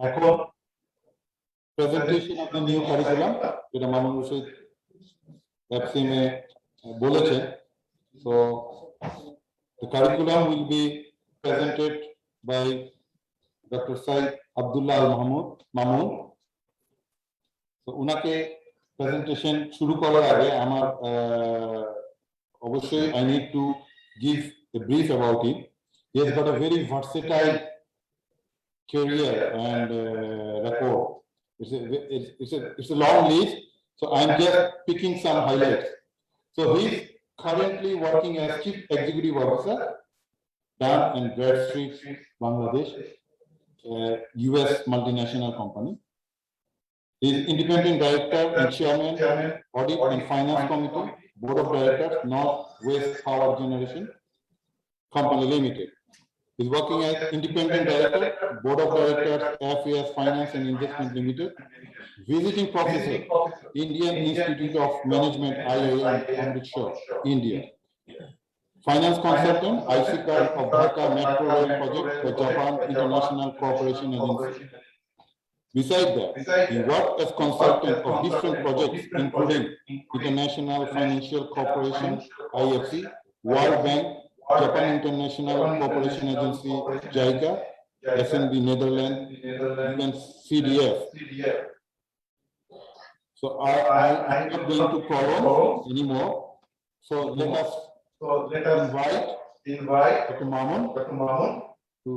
এখন presentation of the new curriculum যেটা Mamun Rashid FCMA বলেছে, so the curriculum will be presented by Dr. Syed Abdulla Mamun. So উনাকে presentation শুরু করার আগে আমার অবশ্যই I need to give a brief about him. He has got a very versatile career and record. It's a long list, so I'm just picking some highlights. So he's currently working as Chief Executive Officer, Dun and Bradstreet, Bangladesh, US multinational company. He's Independent Director and Chairman, Audit and Finance Committee, Board of Directors, North West Power Generation Company Limited. He's working as Independent Director, Board of Directors, Affairs, Finance and Investment Limited. Visiting Professor, Indian Institute of Management, IIM, Amritsar, India. Finance Consultant, ICCA of Dhaka Metro Rail Project for Japan International Cooperation Agency. Besides that, he worked as consultant of different projects, including International Financial Corporation, IFC, World Bank, Japan International Cooperation Agency, JICA, SNB Netherlands, and CDF. So I'm not going to prolong anymore. So let us invite Dr. Mamun to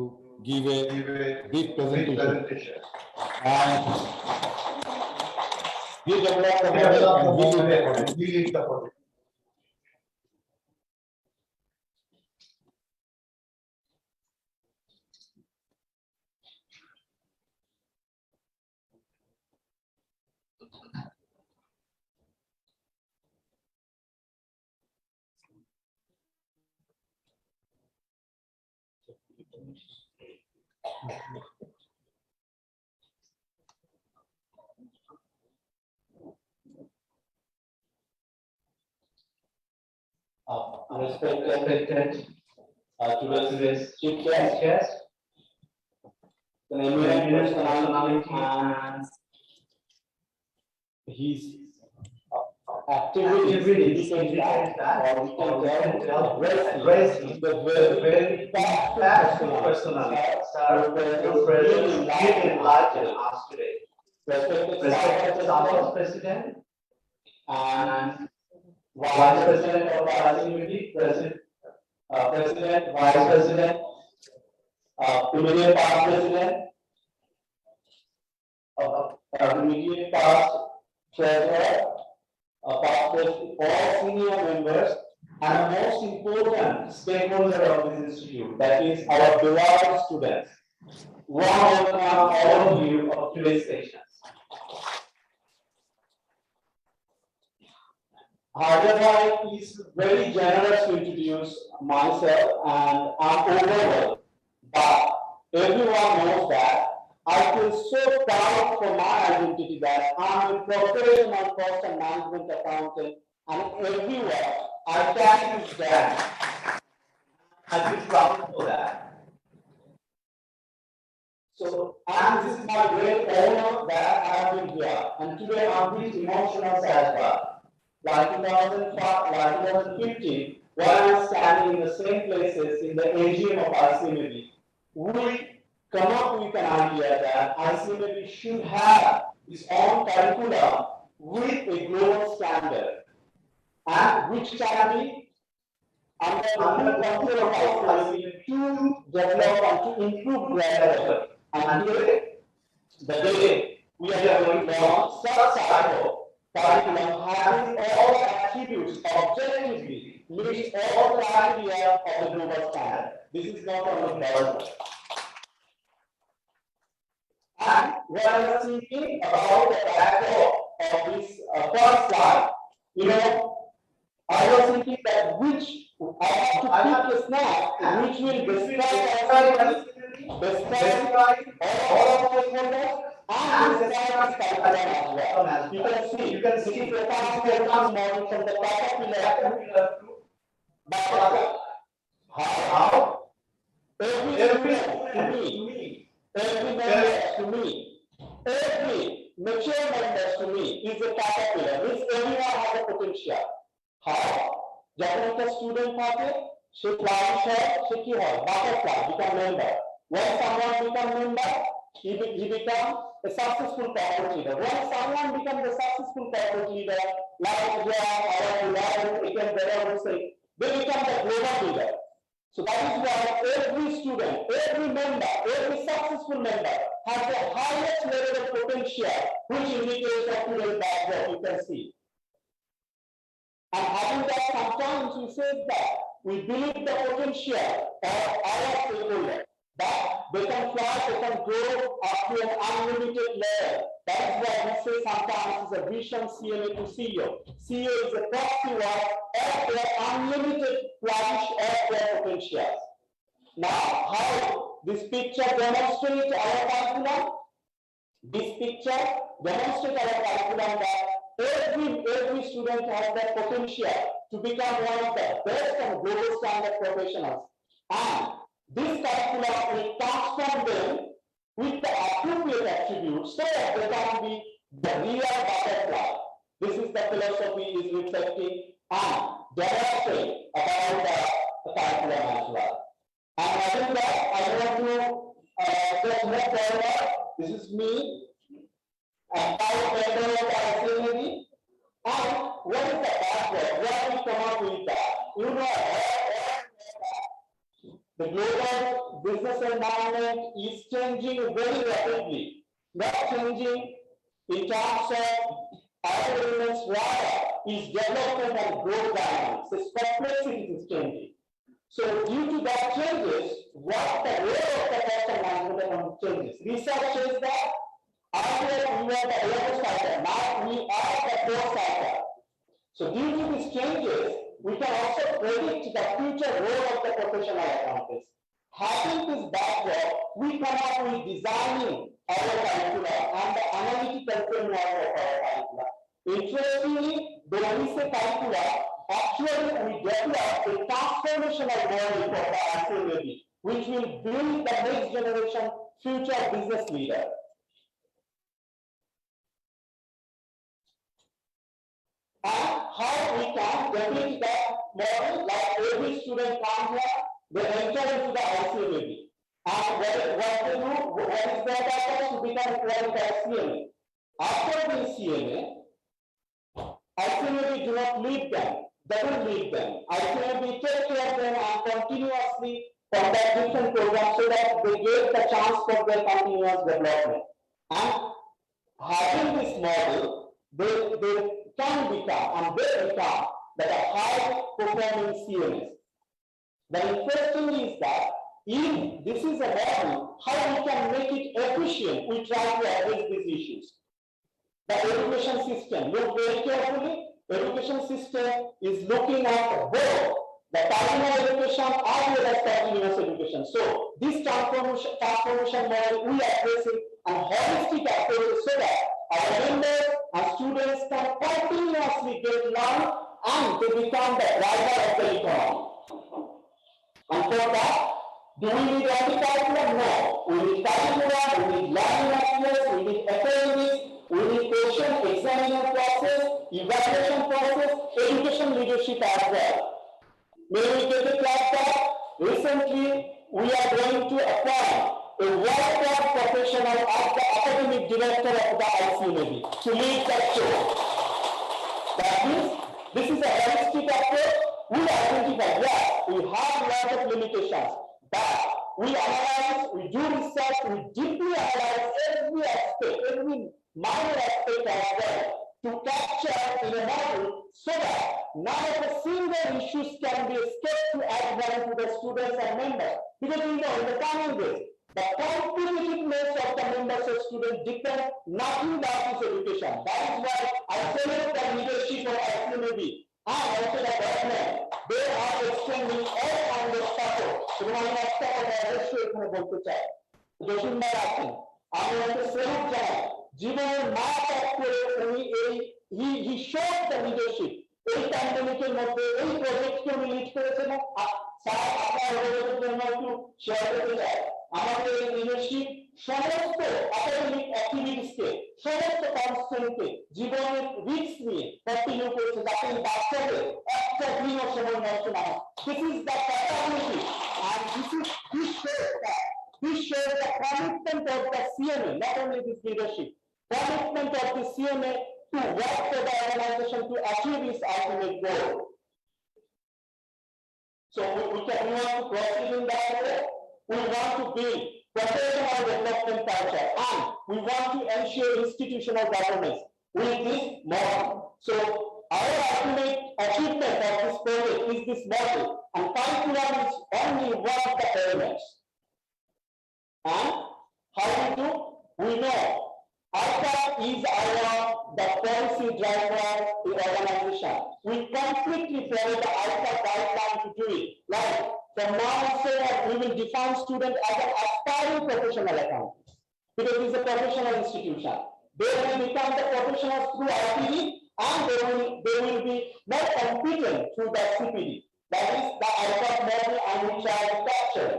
give a brief presentation. And he developed the model and we lead the project. Respected today's chief guest, the eminent personality and his actively dedicated that addressing the very passionate personality really enlighten us today. Respected President and Vice President of the ICMA, President, Vice President, immediate past President, immediate past Treasurer, past all senior members, and the most important stakeholder of this institute, that is our beloved students. Welcome all of you of today's session. Hyderabad is very generous to introduce myself, and I'm overwhelmed. But everyone knows that I feel so proud for my identity that I'm a professional cost and management accountant, and everywhere I can stand. I feel proud for that. So, and this is my great honor that I have been here, and today I'm really emotional as well. Like 2015, when I was standing in the same places in the AGM of ICMA, we come up with an idea that ICMA should have its own curriculum with a global standard, and which can be under the control of ICMA to develop and to improve gradually. And today, the day we are going to launch such cycle. Curriculum having all attributes objectively meets all criteria of the global standard. This is not only possible. And when I was thinking about the backdrop of this first slide, I was thinking that which I have to pick the snap which will describe all of the stakeholders. And this is you can see the model from the caterpillar to butterfly. How? Every member to me is a caterpillar. Means everyone has a potential. How? যখন একটা student থাকে সে flourish হয়, সে কি হয়? Butterfly, become member. When someone become member, he become a successful corporate leader. When someone becomes a successful corporate leader, like they become the global leader. So that is why every student, every member, every successful member has the highest level of potential, which indicates the student background, you can see. And having that, sometimes we say that we believe the potential of our stakeholder, that they can fly, they can grow up to an unlimited level. That is why we say sometimes it's a vision CMA to CEO. CEO is a proxy word of their unlimited flourish of their potentials. Now, how this picture demonstrates our curriculum? This picture demonstrates our curriculum that every student has the potential to become one of the best and global standard professionals. And this curriculum will transform them with the appropriate attributes so that they can be the real butterfly. This is the philosophy is reflecting and demonstrating about the curriculum as well. And I think that I want to just move forward. This is me, and five members of the FCMA. And what is the background? Why we come up with that? You know, the global business environment is changing very rapidly. Not changing in terms of other elements, rather is development and growth dynamics. Its complexity is changing. So due to that changes, what the role of the cost and management changes. Research says that earlier we were the labor cycle, now we are the growth cycle. So due to these changes, we can also predict the future role of the professional accountants. Having this background, we come up with designing our curriculum and the analytical framework of our curriculum. Interestingly, when we say curriculum, actually we develop a transformational model for the FCMA, which will build the next generation future business leader. And how we can develop that model, like every student comes here, they enter into the FCMA. And what they do, what is their purpose? To become qualified FCMA. After the CMA, FCMA do not lead them, doesn't lead them. FCMA take care of them and continuously conduct different programs so that they get the chance for their continuous development. And having this model, they can become and they become that a high performing CMS. The interesting is that if this is a model, how we can make it efficient, we try to address these issues. The education system, look very carefully, education system is looking at both the terminal education as well as continuous education. So this transformation model we address it and holistic approach so that our members and students can continuously get learned and to become the driver of the economy. And for that, do we need only curriculum? No. We need curriculum, we need learning materials, we need academics, we need question, examination process, evaluation process, education leadership as well. May we take a class that recently we are going to appoint a world-class professional as the academic director of the FCMA to lead that show. That means this is a holistic approach. We identify, yes, we have a lot of limitations, but we analyze, we do research, we deeply analyze every aspect, every minor aspect as well to capture in a model so that none of the single issues can be escaped to add value to the students and members. Because we know in the coming days, the competitiveness of the members of students depend nothing but this education. That is why I salute the leadership of FCMA and also the government. They are extending all kinds of support. So আমি একটা কথা অবশ্যই এখানে বলতে চাই। জসিমভাই আছেন, আমি ওনাকে সেলুট জানাই। জীবনের মা ত্যাগ করে উনি he showed the leadership. এই প্যান্ডেমিকের মধ্যে এই প্রজেক্টকে উনি লিড করেছেন। স্যার আপনার অবগতির জন্য একটু শেয়ার করতে চাই। আমাদের এই লিডারশিপ সমস্ত একাডেমিক অ্যাক্টিভিটিসকে সমস্ত কনস্ট্রেন্টকে জীবনের রিস্ক নিয়ে কন্টিনিউ করেছে যাতে এই বাচ্চাদের একটা দিনও সময় নষ্ট না হয়। This is the capability and this shows the commitment of the CMA, not only this leadership, commitment of the CMA to work for the organization to achieve its ultimate goal. So we want to proceed in that way. We want to build professional development culture and we want to ensure institutional governance with this model. So our ultimate achievement of this project is this model, and curriculum is only one of the elements. And how we do? We know ICAP is the policy driver in organization. We completely follow the ICAP guideline to do it. Like from now on, we will define student as an aspiring professional accountant because it is a professional institution. They will become the professionals through IPD and they will be more competent through the CPD. That is the ICAP model and which I have captured.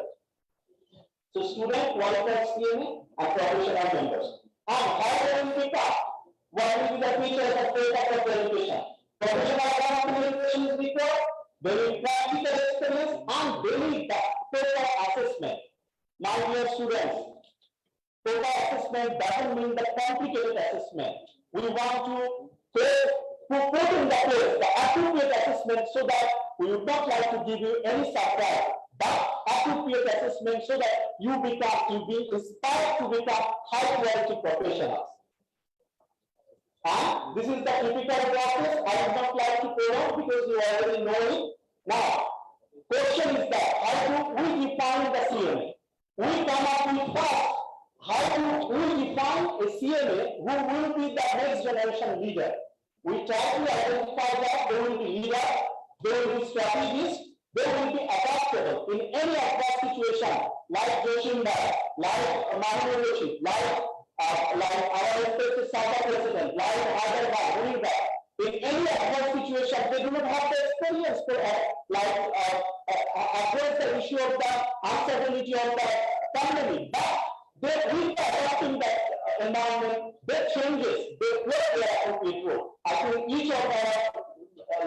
So student, qualified CMA and professional members. And how they will become? What will be the features of data of education? Professional education is required. They need practical experience and they need the total assessment. My dear students, total assessment doesn't mean the complicated assessment. We want to put in the place the appropriate assessment so that we would not like to give you any surprise, but appropriate assessment so that you be inspired to become high quality professionals. And this is the typical process. I would not like to prolong because you already know it. Now, question is that how do we define the CMA? We come up with first, how do we define a CMA who will be the next generation leader? We try to identify that they will be leaders, they will be strategists, they will be adaptable in any adverse situation, like Joshinda, like Mamun, like our respected South President, like Hyderabad, in any adverse situation, they do not have the experience to address the issue of the uncertainty of the pandemic. But they will be adapting that environment, their changes, they play their appropriate role. I think each of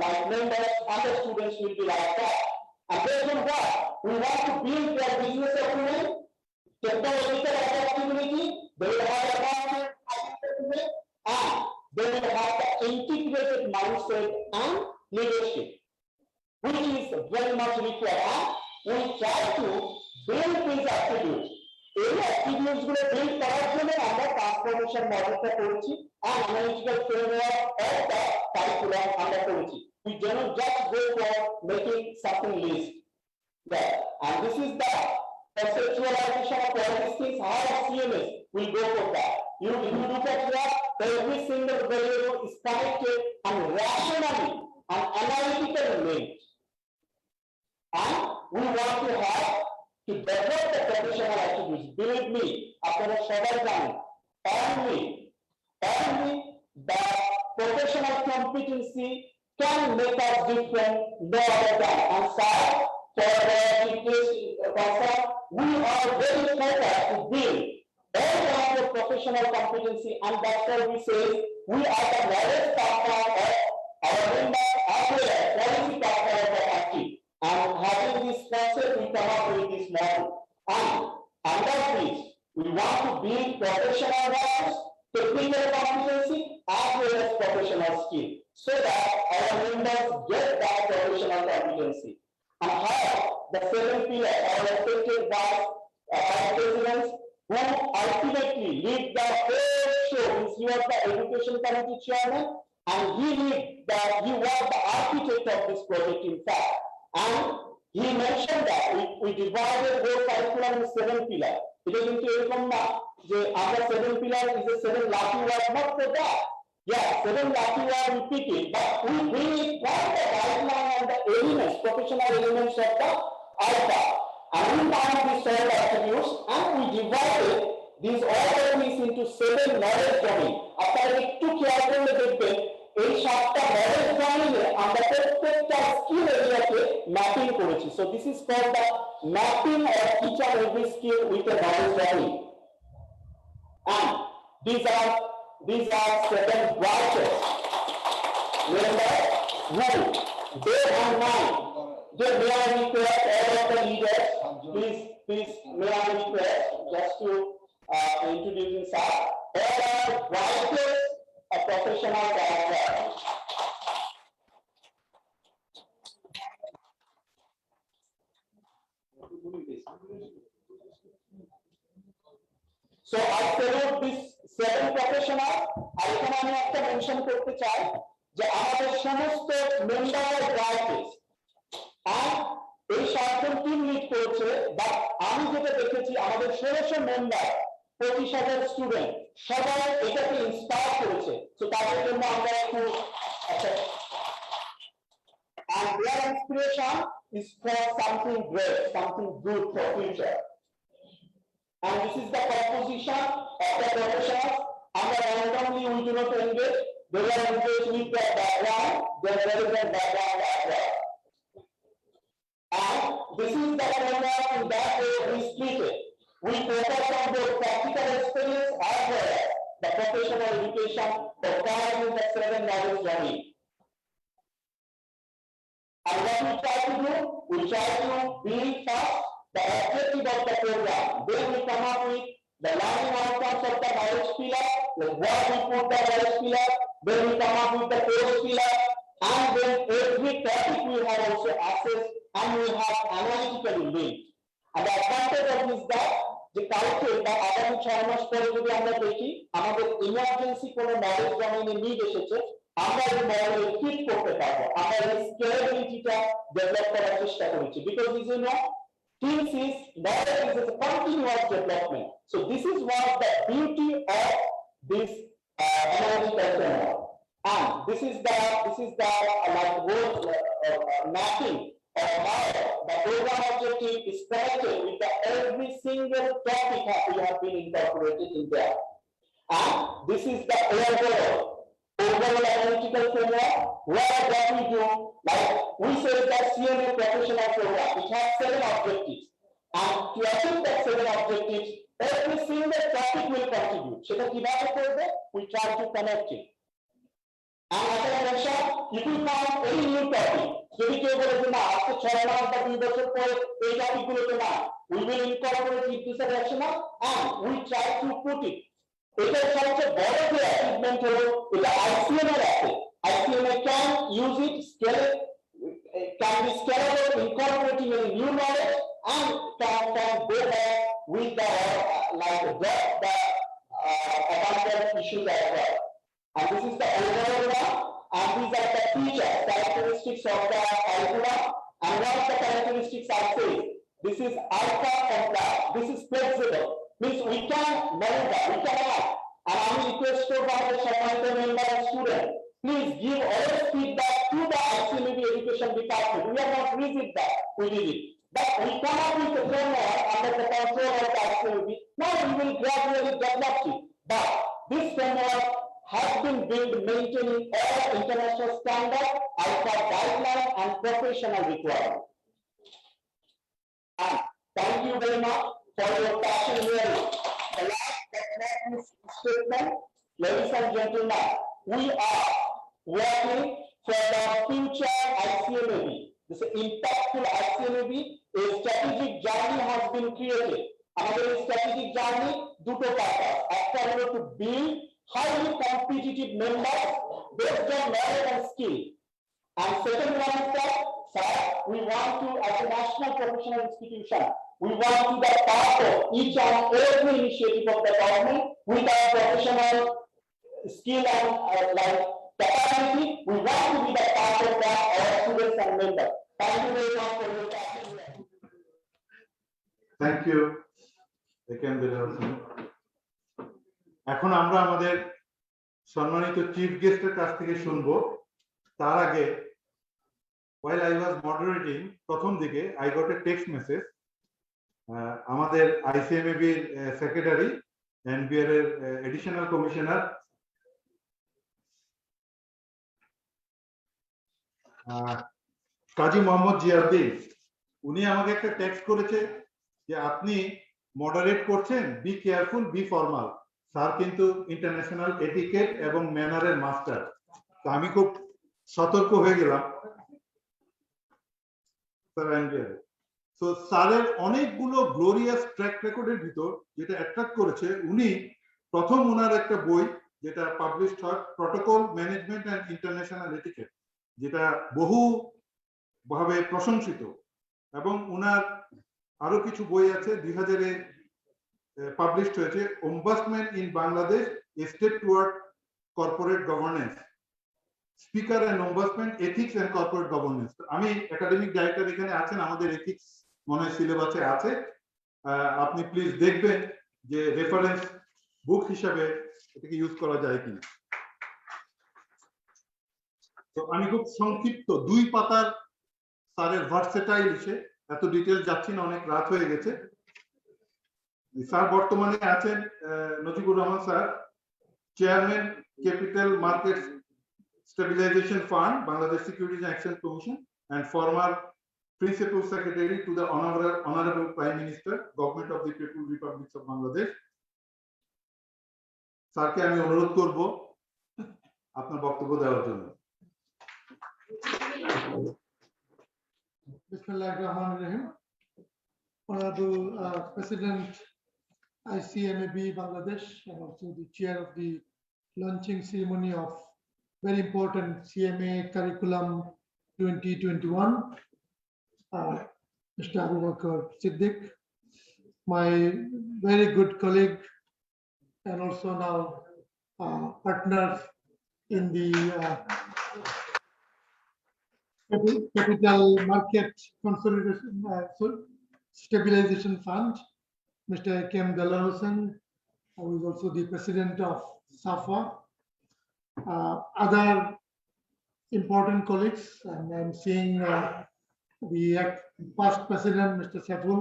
our members and the students will be like that. And based on what? We want to build their business acumen, technological adaptability, they will have a market acumen, and they will have the integrated mindset and leadership, which is very much required. And we try to build these attributes. এই attributes গুলো build করার জন্য আমরা transformation মডেলটা করেছি and analytical framework of the curriculum আমরা করেছি. We do not just go for making something list. Yeah. And this is the conceptualization of all these things, how CMS will go for that. You look at that, every single variable is connected and rationally and analytically linked. And we want to have to develop the professional attributes. Believe me, আপনারা সবাই জানেন, only the professional competency can make us different, no other than. And so, for the concern, we are very focused to build all kinds of professional competency, and that's why we say we are the knowledge partner of our members as well as policy partner of the country. And having this concept, we come up with this model. And under this, we want to build professional values, technical competency, as well as professional skill, so that our members get that professional competency. And how the seven pillars are respected by presidents who ultimately lead the whole show. He was the education committee chairman, and he was the architect of this project, in fact. And he mentioned that we divided whole curriculum in 7 pillars. It is into our 7 pillars is a 7 lucky word, not for that. Yeah, 7 lucky word we pick it, but we bring it from the guideline and the elements, professional elements of the alpha. And we found these 7 attributes and we divided these all things into 7 knowledge domain. আপনারা একটু খেয়াল করলে দেখবেন এই 7টা knowledge domain আমরা প্রত্যেকটা skill এরিয়াতে mapping করেছি. So this is called the mapping of each and every skill with a knowledge domain. And these are these are certain branches. Remember, who, day and night. May I request all of the leaders, please, may I request just to introduce inside. All are branches of professionals as well. So I salute this seven professional. I can only mention করতে চাই যে আমাদের সমস্ত member branches আর এই সাতজন team lead করেছে but আমি যেটা দেখেছি আমাদের 1600 মেম্বার 25,000 স্টুডেন্ট সবাই এটাকে ইন্সপায়ার করেছে সো তাদের জন্য আমরা একটু আচ্ছা and their inspiration is for something great, something good for future. And this is the composition of the professionals. Under randomly we do not engage. They are engaged with their background, their relevant background as well. And this is the framework in that way we split it. We focus on both practical experience as well as the professional education for carrying the 7 knowledge journey. And what we try to do, we try to build first the objective of the program. Then we come up with the learning outcomes of the knowledge pillar, like where we put the knowledge pillar, then we come up with the course pillar, and then every topic we have also assessed and we have analytically linked. And the advantage of this that the কালকে বা আগামী 6 মাস পরে যদি আমরা দেখি আমাদের emergency কোনো knowledge ডোমেইনে নিড এসেছে আমরা এই মডেলে ফিট করতে পারবো আমরা এই স্কেলেবিলিটিটা ডেভেলপ করার চেষ্টা করেছি because is you know Teams is knowledge is a continuous development. So this is one of the beauty of this analytical framework. And this is the like word mapping of how the program objective is connected with the every single topic that we have been incorporated in there. And this is the overall analytical framework where what we do, like we say that CMA professional program, which has 7 objectives. And to achieve that 7 objectives, every single topic will contribute. So we try to connect it. And as I mentioned, if we find any new topic, যদি কেউ বলে যে না আজকে 6 মাস বা 2 বছর পরে এই টপিকগুলোতে না, we will incorporate it into the rational and we try to put it. এটা সবচেয়ে বড় যে অ্যাচিভমেন্ট হলো এটা ICMA আছে ICMA can use it scale can be scalable incorporating a new knowledge and can go back with the like the abundant issues as well. And this is the overall one and these are the features characteristics of the curriculum and one of the characteristics I say this is alpha compliant this is flexible means we can maneuver we can add. And I will request to the Syed member and student, please give all feedback to the FCMA education department. We are not rigid that we did it. But we come up with a framework under the control of the FCMA. Now we will gradually develop it. But this framework has been built maintaining all international standards, alpha guidelines and professional requirements. And thank you very much for your passion here. The last statement, ladies and gentlemen, we are working for the future ICMAB. This impactful ICMAB, a strategic journey has been created. Another strategic journey, দুটো purpose. একটা হলো to build highly competitive members based on knowledge and skill. And second one is that, sir, we want to, as a national professional institution, we want to be part of each and every initiative of the government with our professional skill and like capacity. We want to be the part of that, our students and members. Thank you very much for your time. Thank you. এখন আমরা আমাদের সম্মানিত chief গেস্টের কাছ থেকে শুনবো তার আগে while I was moderating প্রথম দিকে I got a text message আমাদের ICMAB সেক্রেটারি NBR এর এডিশনাল কমিশনার কাজী মোহাম্মদ জিয়াউদ্দিন উনি আমাকে একটা টেক্সট করেছে যে আপনি মডারেট করছেন be careful be formal sir কিন্তু ইন্টারন্যাশনাল এটিকেট এবং ম্যানারের মাস্টার। তো আমি খুব সতর্ক হয়ে গেলাম তো স্যারের অনেকগুলো গ্লোরিয়াস ট্র্যাক রেকর্ডের ভিতর যেটা অ্যাট্রাক্ট করেছে, উনি প্রথম ওনার একটা বই যেটা পাবলিশ হয়, protocol management and international etiquette, যেটা বহু ভাবে প্রশংসিত, এবং ওনার আরো কিছু বই আছে 2000-এ পাবলিশ হয়েছে, ombudsman in Bangladesh, a step toward corporate governance, speaker and ombudsman, ethics and corporate governance. আমি একাডেমিক ডাইরেক্টর এখানে আছেন, আমাদের এথিক্স মনে হয় সিলেবাসে আছে, আপনি প্লিজ দেখবেন যে রেফারেন্স বুক হিসাবে এটাকে ইউজ করা যায় কিনা। তো আমি খুব সংক্ষিপ্ত 2 পাতার স্যারের ভার্সেটাইল ইসে, এত ডিটেইলস যাচ্ছি না, অনেক রাত হয়ে গেছে। স্যার বর্তমানে আছেন Najibur Rahman sir, chairman capital market stabilisation fund, Bangladesh securities and exchange commission, and former Principal Secretary to the Honorable Prime Minister, Government of the People's Republic of Bangladesh. স্যারকে আমি অনুরোধ করব আপনার বক্তব্য দেওয়ার জন্য। Bismillahirrahmanirrahim. Honorable President ICMAB Bangladesh, and also the chair of the launching ceremony of very important CMA Curriculum 2021, Mr. Abdulla Siddiq, my very good colleague and also now partner in the Capital Market Consolidation Stabilization Fund, Mr. Kim Dalhousen, who is also the president of SAFA, other important colleagues, and I'm seeing the past president, Mr. Saiful.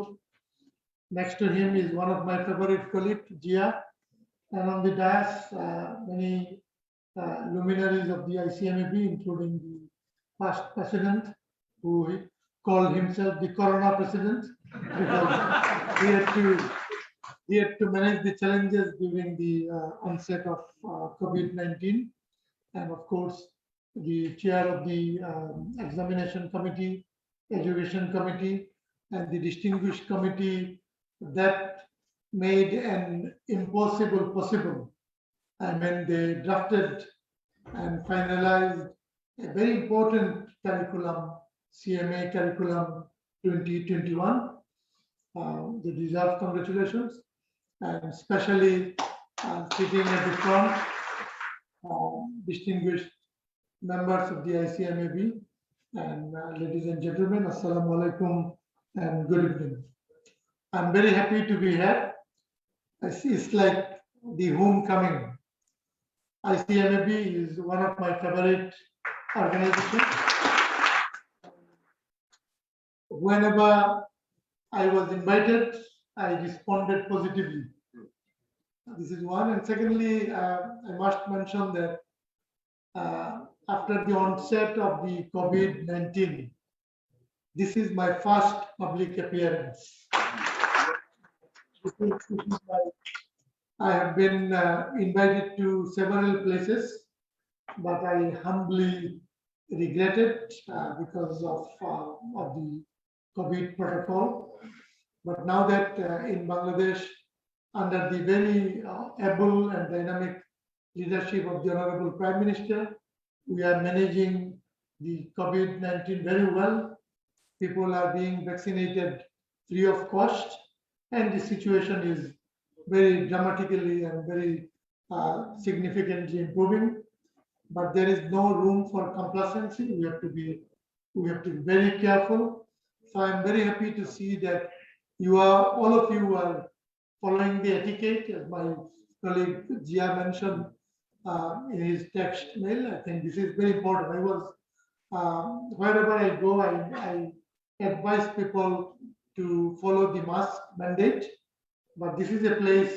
Next to him is one of my favorite colleagues, Jia, and on the dais, many luminaries of the ICMAB, including the past president, who called himself the Corona president, because he had to manage the challenges during the onset of COVID-19, and of course, the chair of the examination committee, education committee, and the distinguished committee that made an impossible possible. I mean, they drafted and finalized a very important curriculum, CMA Curriculum 2021. They deserve congratulations, and especially sitting at the front, distinguished members of the ICMAB, and ladies and gentlemen, Assalamu alaikum and good evening. I'm very happy to be here. It's like the homecoming. ICMAB is one of my favorite organizations. Whenever I was invited, I responded positively. This is one. And secondly, I must mention that after the onset of the COVID-19, this is my first public appearance. I have been invited to several places, but I humbly regret it because of the COVID protocol. But now that in Bangladesh, under the very able and dynamic leadership of the Honorable Prime Minister, we are managing the COVID-19 very well. People are being vaccinated free of cost, and the situation is very dramatically and very significantly improving. But there is no room for complacency. We have to be very careful. So I'm very happy to see that all of you are following the etiquette, as my colleague Jia mentioned in his text mail. I think this is very important. Wherever I go, I advise people to follow the mask mandate. But this is a place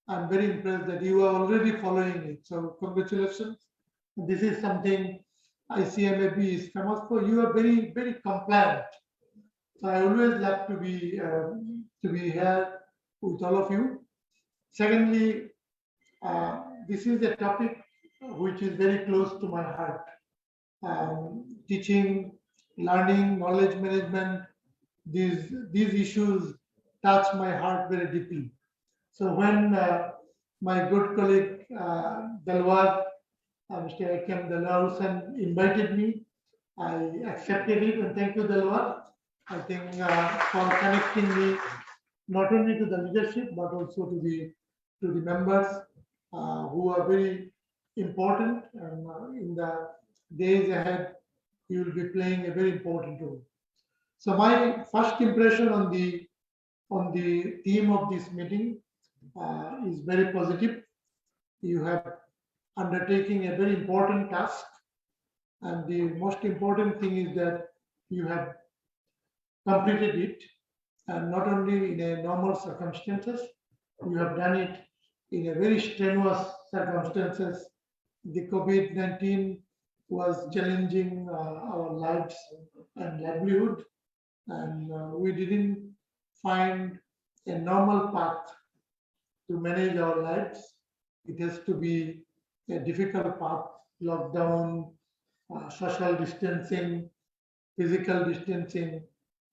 I'm very impressed that you are already following it. So congratulations. This is something ICMAB is famous for. You are very, very compliant. So I always love to be here with all of you. Secondly, This is a topic which is very close to my heart. Teaching, learning, knowledge management, these issues touch my heart very deeply. So when my good colleague Dalwar, Mr. Akem Dalwar Hussain invited me, I accepted it, and thank you, Dalwar. I think for connecting me not only to the leadership but also to the members who are very important, and in the days ahead you will be playing a very important role. So my first impression on the theme of this meeting is very positive. You have undertaken a very important task, and the most important thing is that you have completed it, and not only in a normal circumstances, you have done it in a very strenuous circumstances. The COVID-19 was challenging our lives and livelihood, and we didn't find a normal path to manage our lives. It has to be a difficult path: lockdown, social distancing, physical distancing,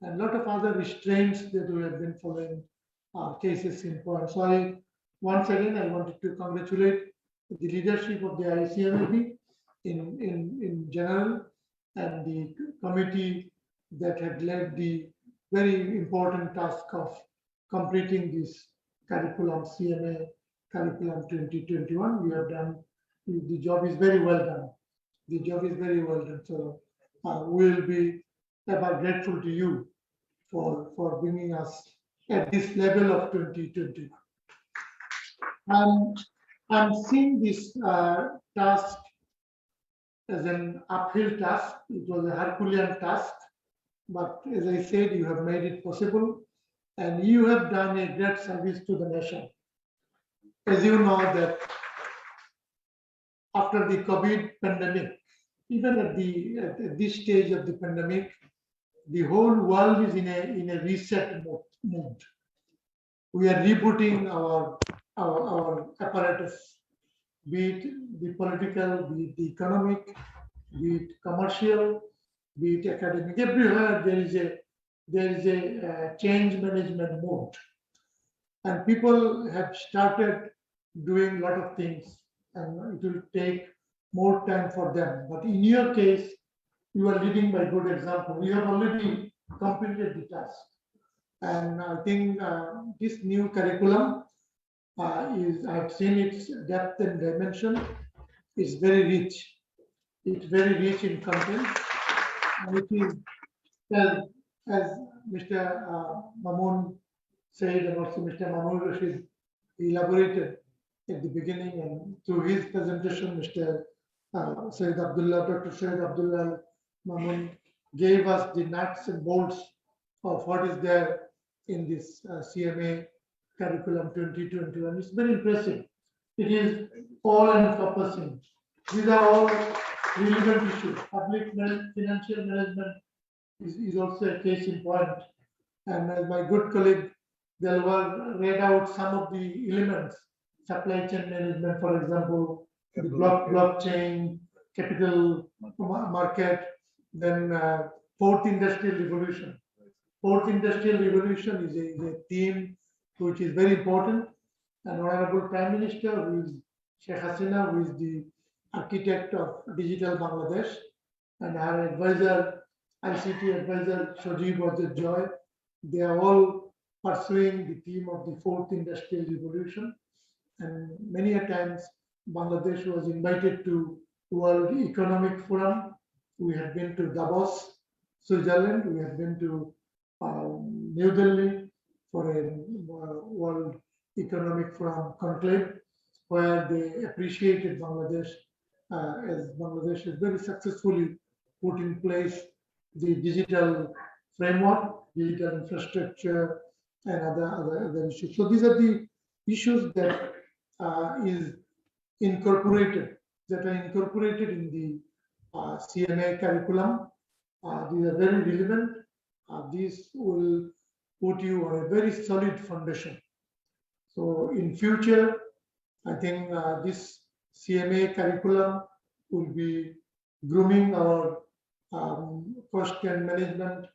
and a lot of other restraints that we have been following cases in point. So once again, I wanted to congratulate the leadership of the ICMA in general, and the committee that had led the very important task of completing this curriculum, CMA Curriculum 2021. We have done, the job is very well done. The job is very well done. So we will be ever grateful to you for bringing us at this level of 2021. I'm seeing this task as an uphill task. It was a Herculean task, but as I said, you have made it possible, and you have done a great service to the nation. As you know that after the COVID pandemic, even at this stage of the pandemic, the whole world is in a reset mode. We are rebooting our apparatus, be it the political, be it the economic, be it commercial, be it academic. Everywhere there is a change management mode, and people have started doing a lot of things, and it will take more time for them. But in your case, you are leading by good example. You have already completed the task, and I think this new curriculum I've seen its depth and dimension. It's very rich. It's very rich in content, and it is, as Mr. Mamun said, and also Mr. Mamun Rashid elaborated at the beginning, and through his presentation, Mr. Syed Abdulla, Dr. Syed Abdulla Mamun gave us the nuts and bolts of what is there in this CMA Curriculum 2021. It's very impressive. It is all encompassing. These are all relevant issues. Public financial management is also a case in point. And as my good colleague Dalwar read out some of the elements, supply chain management, for example, the blockchain, capital market, then fourth industrial revolution. Fourth industrial revolution is a theme which is very important. And Honorable Prime Minister, who is Sheikh Hasina, who is the architect of Digital Bangladesh, and her advisor, ICT advisor, Shojib Joy, they are all pursuing the theme of the fourth industrial revolution. And many a times, Bangladesh was invited to World Economic Forum. We have been to Davos, Switzerland. We have been to New Delhi for a World Economic Forum conclave, where they appreciated Bangladesh as Bangladesh has very successfully put in place the digital framework, digital infrastructure, and other issues. So these are the issues that are incorporated in the CMA curriculum. These are very relevant. These will put you on a very solid foundation. So in future, I think this CMA curriculum will be grooming our cost and management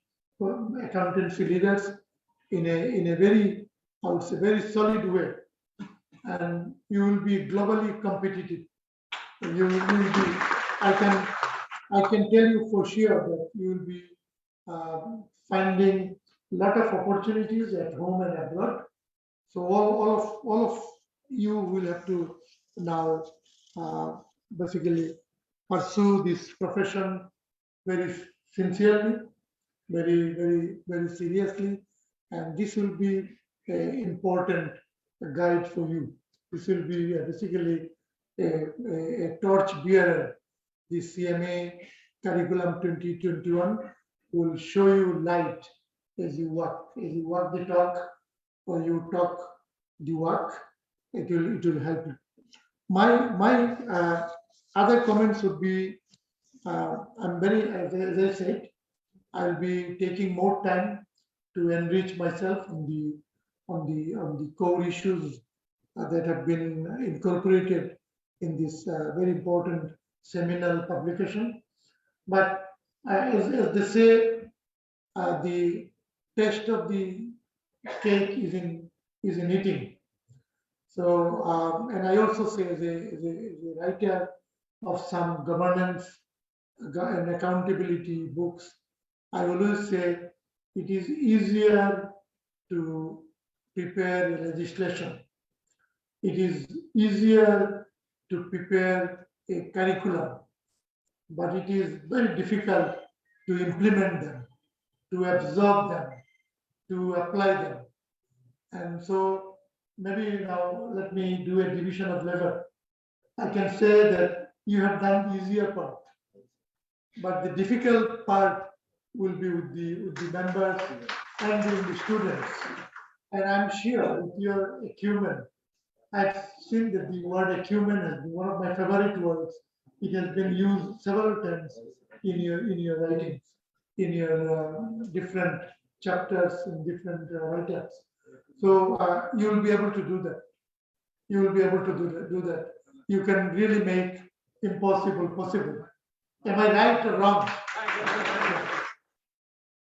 accountancy leaders in a very, I would say, very solid way, and you will be globally competitive. You will be. I can tell you for sure that you will be finding a lot of opportunities at home and abroad. So all of you will have to now basically pursue this profession very sincerely, very seriously, and this will be an important guide for you. This will be basically a torch bearer. The CMA Curriculum 2021 will show you light as you walk the talk, or you talk the walk. It will help you. My other comments would be, I'm very, as I said, I'll be taking more time to enrich myself on the core issues that have been incorporated in this very important seminal publication. But as they say, the taste of the cake is in eating. So, and I also say, as a writer of some governance and accountability books, I always say it is easier to prepare a legislation. It is easier to prepare a curriculum, but it is very difficult to implement them, to absorb them, to apply them. And so maybe now let me do a division of labor. I can say that you have done the easier part, but the difficult part will be with the members and with the students. And I'm sure with your acumen, I've seen that the word acumen has been one of my favorite words. It has been used several times in your writings, in your different chapters and different writers. So you will be able to do that. You will be able to do that. You can really make impossible possible. Am I right or wrong?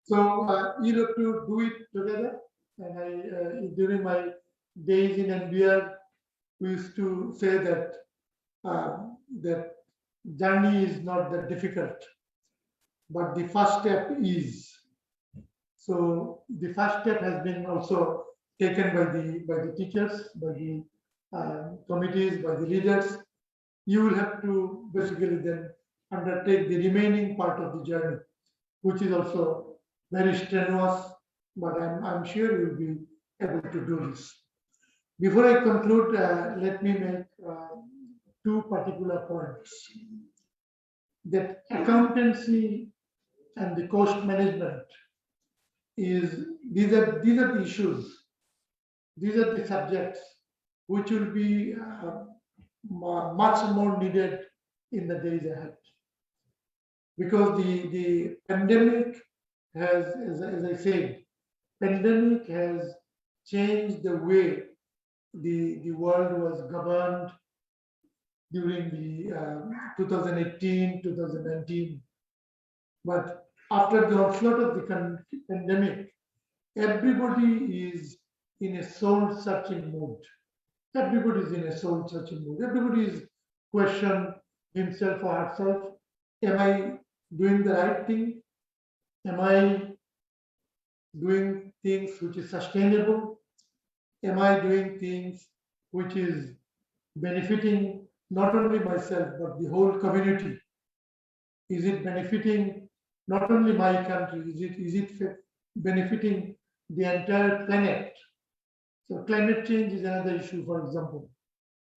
So you have to do it together. And I, during my days in NBR, we used to say that that journey is not that difficult, but the first step is. So the first step has been also taken by the teachers, by the committees, by the leaders. You will have to basically then undertake the remaining part of the journey, which is also very strenuous, but I'm sure you'll be able to do this. Before I conclude, let me make two particular points. That accountancy and the cost management these are the issues, these are the subjects which will be much more needed in the days ahead. Because the pandemic has, as I said, pandemic has changed the way the world was governed during the 2018, 2019. But after the onslaught of the pandemic, everybody is in a soul-searching mood. Everybody is in a soul-searching mood. Everybody is questioning himself or herself. Am I doing the right thing? Am I doing things which is sustainable? Am I doing things which is benefiting not only myself, but the whole community? Is it benefiting not only my country, is it benefiting the entire planet? So climate change is another issue, for example.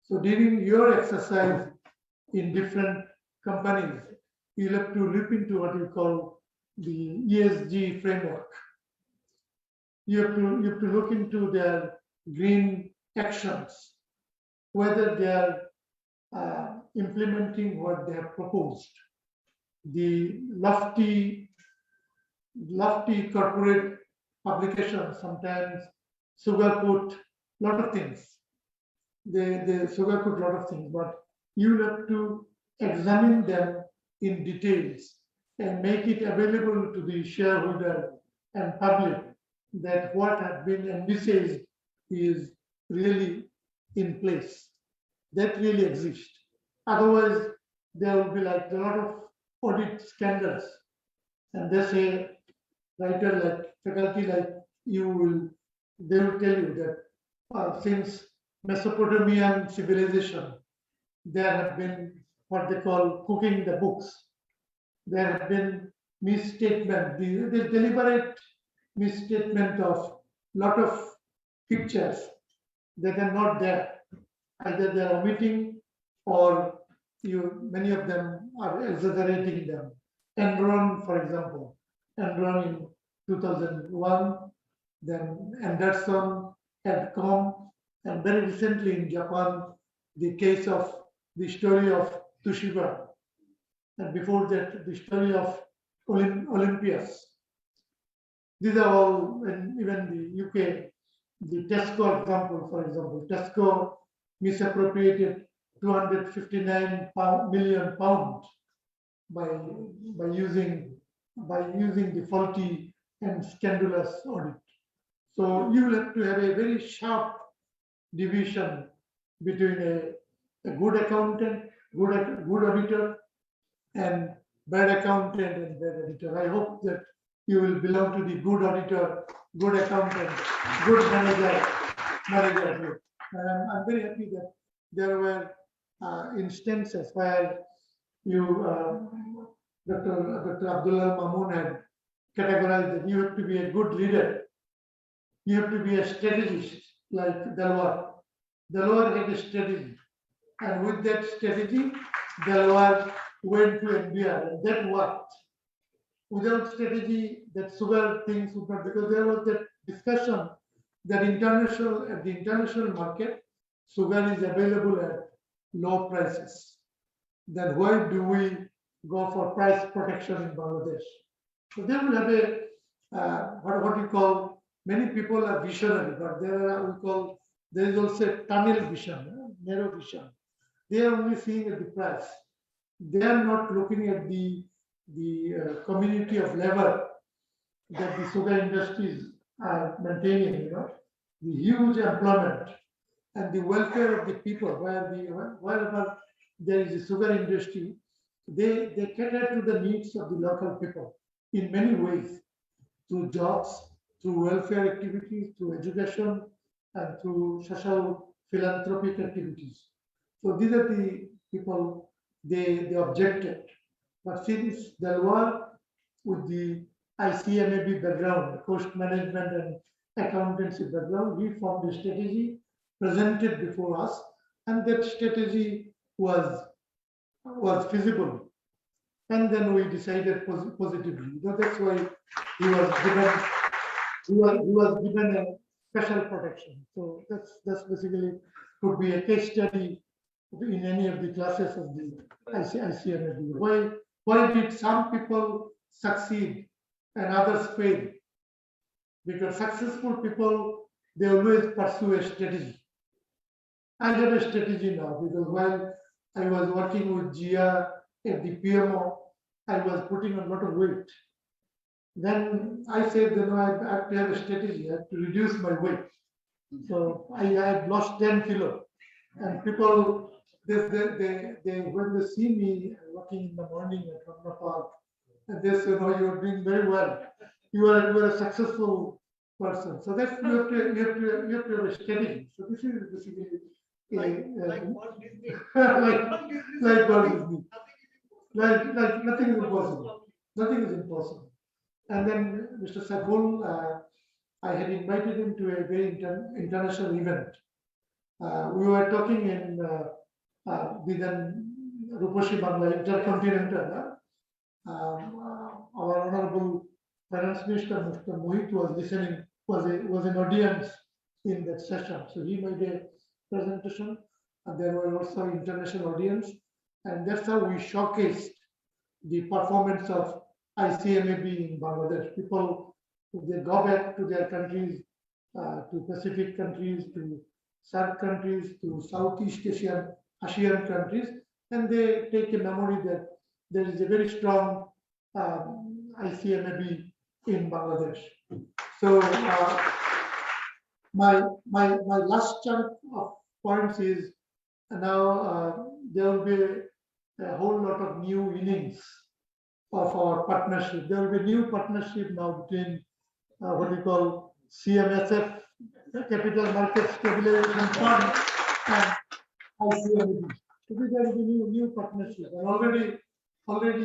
So during your exercise in different companies, you'll have to look into what you call the ESG framework. You have to look into their green actions, whether they are implementing what they have proposed. The lofty corporate publications sometimes sugarcoat a lot of things. they sugarcoat a lot of things, but you have to examine them in details and make it available to the shareholder and public that what had been envisaged is really in place, that really exists. Otherwise, there will be like a lot of audit scandals, and they say writer like faculty like you will, they will tell you that since Mesopotamian civilization, there have been what they call cooking the books. There have been misstatement, the deliberate misstatement of lot of pictures that are not there. Either they are omitting or many of them are exaggerating them. Enron, for example, Enron in 2001, then Anderson, Adcom, and very recently in Japan, the case of the story of Toshiba, and before that, the story of Olympias. These are all, and even the UK, the Tesco example, for example, Tesco misappropriated 259 million pounds by using the faulty and scandalous audit. So you will have to have a very sharp division between a good accountant, good auditor, and bad accountant and bad auditor. I hope that you will belong to the good auditor, good accountant, good manager group. And I'm very happy that there were instances where you, Dr. Abdulla Mamun had categorized that you have to be a good leader. You have to be a strategist like Delaware. Delaware had a strategy. And with that strategy, Delaware went to NBR, and that worked. Without strategy, that sugar things would not, because there was that discussion that at the international market, sugar is available at low prices. Then why do we go for price protection in Bangladesh? So they will have a what we call, many people are visionary, but there is also a tunnel vision, narrow vision. They are only seeing at the price. They are not looking at the community of labor that the sugar industries are maintaining, the huge employment and the welfare of the people, wherever there is a sugar industry, they cater to the needs of the local people in many ways, through jobs, through welfare activities, through education, and through social philanthropic activities. So these are the people they objected. But since Delaware, with the ICMAB background, cost management and accountancy background, we formed a strategy presented before us, and that strategy was feasible. And then we decided positively. That's why he was given a special protection. So that's basically could be a case study in any of the classes of the ICMAB. Why did some people succeed and others fail? Because successful people, they always pursue a strategy. I have a strategy now, because while I was working with GIA at the PMO, I was putting on a lot of weight. Then I said, I have to have a strategy. I have to reduce my weight. So I had lost 10 kilos, and people, they when they see me working in the morning at Ramna Park, and they say, "No, you are doing very well. You are a successful person." So that's you have to have a strategy. So this is basically like Walt Disney, like Walt Disney. Like nothing is impossible. Nothing is impossible. And then Mr. Sabul, I had invited him to a very international event. We were talking in the then Ruposhi Bangla Intercontinental. Our Honorable Finance Minister, Mr. Mohit, was listening, was an audience in that session. So he made a presentation, and there were also international audience. And that's how we showcased the performance of ICMAB in Bangladesh. People, they go back to their countries, to Pacific countries, to SAARC countries to Southeast Asian countries, and they take a memory that there is a very strong ICMAB in Bangladesh. So my last chunk of points is now there will be a whole lot of new innings of our partnership. There will be new partnership now between what we call CMSF, Capital Market Stabilization Fund, and ICMAB. So there will be new partnership. And already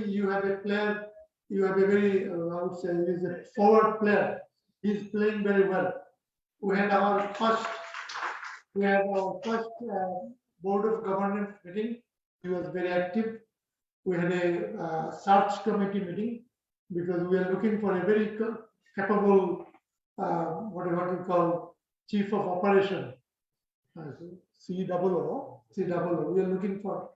you have a player. You have a very, I would say, he is a forward player. He's playing very well. We had our first board of governance meeting. He was very active. We had a search committee meeting because we are looking for a very capable, what we call chief of operation, COO. We are looking for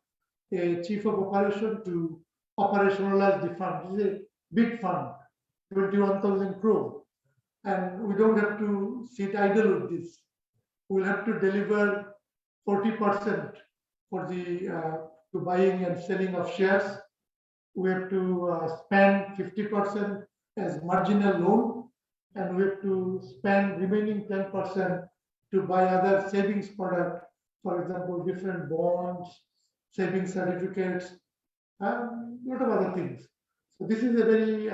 a chief of operation to operationalize the fund. This is a big fund, 21,000 crore. And we don't have to sit idle with this. We'll have to deliver 40% for the to buying and selling of shares. We have to spend 50% as marginal loan, and we have to spend remaining 10% to buy other savings product, for example, different bonds, savings certificates, a lot of other things. So this is a very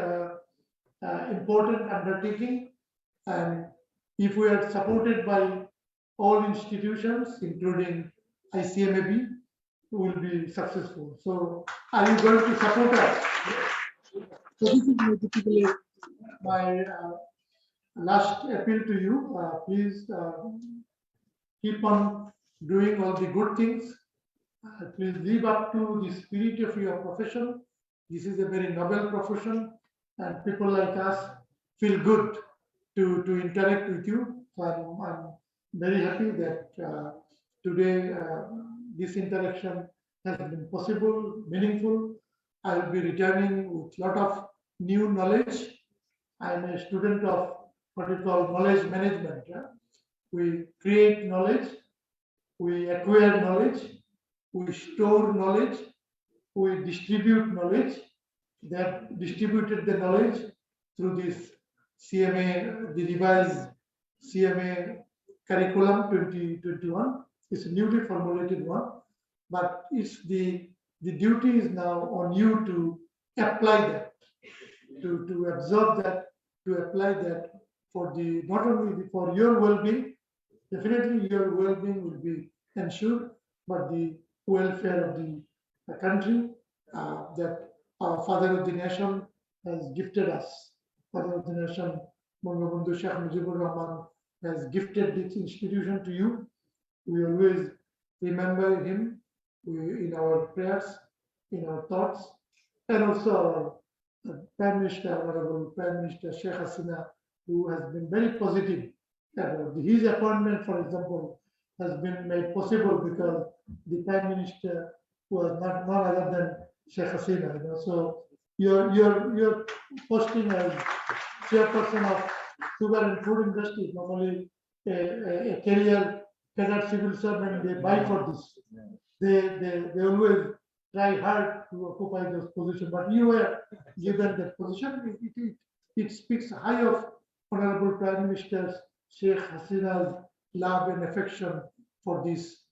important undertaking, and if we are supported by all institutions, including ICMAB, we will be successful. So are you going to support us? So this is basically my last appeal to you. Please keep on doing all the good things. Please live up to the spirit of your profession. This is a very noble profession, and people like us feel good to interact with you. So I'm very happy that today this interaction has been possible, meaningful. I will be returning with a lot of new knowledge. I am a student of what we call knowledge management. We create knowledge, we acquire knowledge, we store knowledge, we distribute knowledge. That distributed the knowledge through this CMA, the revised CMA Curriculum 2021. It's a newly formulated one, but it's the duty is now on you to apply that, to absorb that, to apply that for the not only for your well-being. Definitely your well-being will be ensured, but the welfare of the country that our father of the nation has gifted us. Father of the nation, Bangabandhu Sheikh Mujibur Rahman, has gifted this institution to you. We always remember him in our prayers, in our thoughts, and also our Prime Minister, Honorable Prime Minister Sheikh Hasina, who has been very positive. His appointment, for example, has been made possible because the Prime Minister was none other than Sheikh Hasina. So your posting as chairperson of sugar and food industry is normally a career cadre civil servant. They buy for this. They always try hard to occupy those positions, but you were given that position. It speaks high of Honorable Prime Minister's Sheikh Hasina's love and affection for this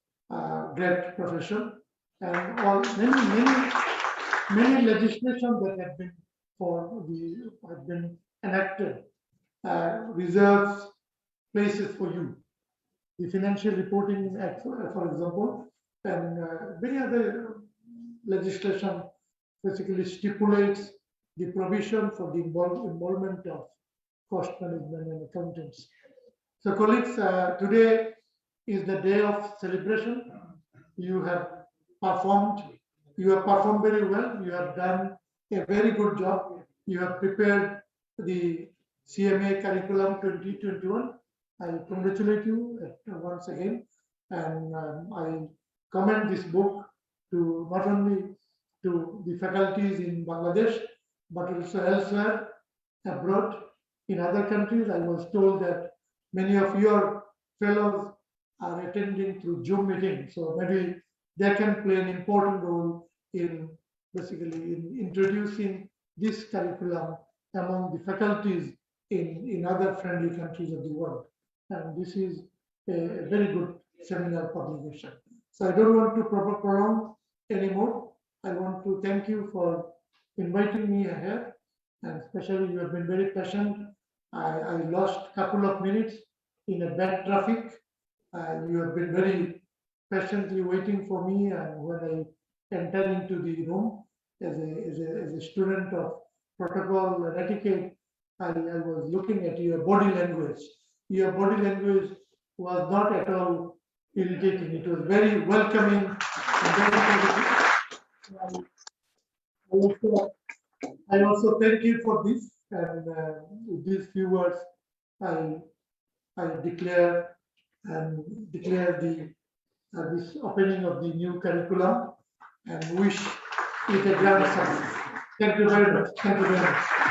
great profession, and all many legislation that have been enacted reserves places for you. The Financial Reporting Act, for example, and many other legislation basically stipulates the provision for the involvement of cost management and accountants. So colleagues, today is the day of celebration. You have performed very well. You have done a very good job. You have prepared the CMA Curriculum 2021. I congratulate you once again, and I commend this book to not only to the faculties in Bangladesh, but also elsewhere abroad in other countries. I was told that many of your fellows are attending through Zoom meeting. So maybe they can play an important role in basically in introducing this curriculum among the faculties in other friendly countries of the world. And this is a very good seminar publication. So I don't want to prolong anymore. I want to thank you for inviting me here, and especially you have been very patient. I lost a couple of minutes in a bad traffic. You have been very patiently waiting for me, and when I entered into the room as a student of protocol and etiquette, I was looking at your body language. Your body language was not at all irritating. It was very welcoming and very positive. I also thank you for this, and with these few words, I declare the this opening of the new curriculum and wish it a grand success. Thank you very much. Thank you very much.